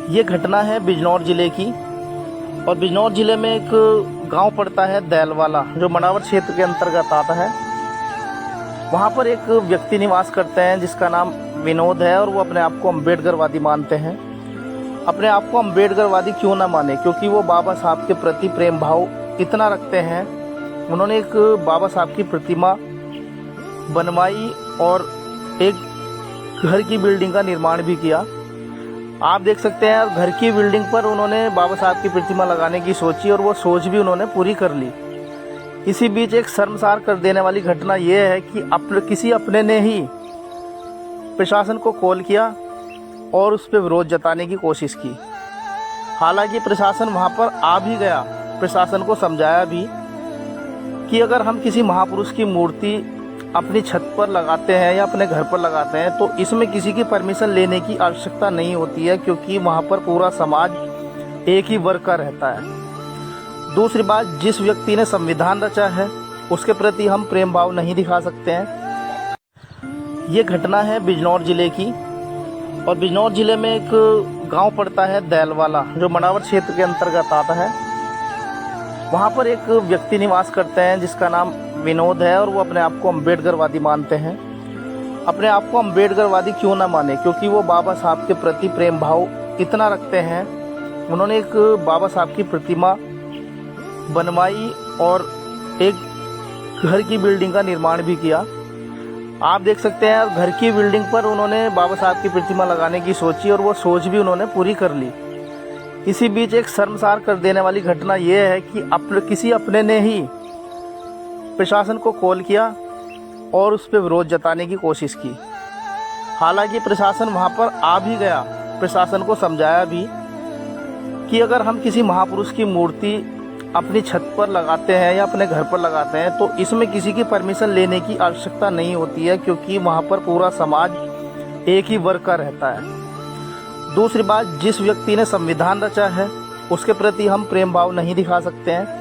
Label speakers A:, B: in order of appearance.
A: ये घटना है बिजनौर ज़िले की। और बिजनौर ज़िले में एक गांव पड़ता है दैलवाला, जो मनावर क्षेत्र के अंतर्गत आता है। वहां पर एक व्यक्ति निवास करते हैं जिसका नाम विनोद है, और वो अपने आप को अम्बेडकरवादी मानते हैं। अपने आप को अम्बेडकरवादी क्यों ना माने, क्योंकि वो बाबा साहब के प्रति प्रेम भाव इतना रखते हैं। उन्होंने एक बाबा साहब की प्रतिमा बनवाई और एक घर की बिल्डिंग का निर्माण भी किया। आप देख सकते हैं, घर की बिल्डिंग पर उन्होंने बाबा साहब की प्रतिमा लगाने की सोची, और वो सोच भी उन्होंने पूरी कर ली। इसी बीच एक शर्मसार कर देने वाली घटना यह है कि किसी अपने ने ही प्रशासन को कॉल किया और उस पर विरोध जताने की कोशिश की। हालांकि प्रशासन वहां पर आ भी गया, प्रशासन को समझाया भी कि अगर हम किसी महापुरुष की मूर्ति अपनी छत पर लगाते हैं या अपने घर पर लगाते हैं तो इसमें किसी की परमिशन लेने की आवश्यकता नहीं होती है, क्योंकि वहाँ पर पूरा समाज एक ही वर्ग का रहता है। दूसरी बात, जिस व्यक्ति ने संविधान रचा है उसके प्रति हम प्रेम भाव नहीं दिखा सकते हैं। ये घटना है बिजनौर ज़िले की। और बिजनौर ज़िले में एक गांव पड़ता है दैलवाला, जो मनावर क्षेत्र के अंतर्गत आता है। वहाँ पर एक व्यक्ति निवास करते हैं जिसका नाम विनोद है, और वो अपने आप को अम्बेडकरवादी मानते हैं। अपने आप को अम्बेडकरवादी क्यों ना माने, क्योंकि वो बाबा साहब के प्रति प्रेम भाव इतना रखते हैं। उन्होंने एक बाबा साहब की प्रतिमा बनवाई और एक घर की बिल्डिंग का निर्माण भी किया। आप देख सकते हैं, घर की बिल्डिंग पर उन्होंने बाबा साहब की प्रतिमा लगाने की सोची, और वो सोच भी उन्होंने पूरी कर ली। इसी बीच एक शर्मसार कर देने वाली घटना यह है कि किसी अपने ने ही प्रशासन को कॉल किया और उस पर विरोध जताने की कोशिश की। हालांकि प्रशासन वहां पर आ भी गया, प्रशासन को समझाया भी कि अगर हम किसी महापुरुष की मूर्ति अपनी छत पर लगाते हैं या अपने घर पर लगाते हैं तो इसमें किसी की परमिशन लेने की आवश्यकता नहीं होती है, क्योंकि वहाँ पर पूरा समाज एक ही वर्ग का रहता है। दूसरी बात, जिस व्यक्ति ने संविधान रचा है उसके प्रति हम प्रेम भाव नहीं दिखा सकते हैं।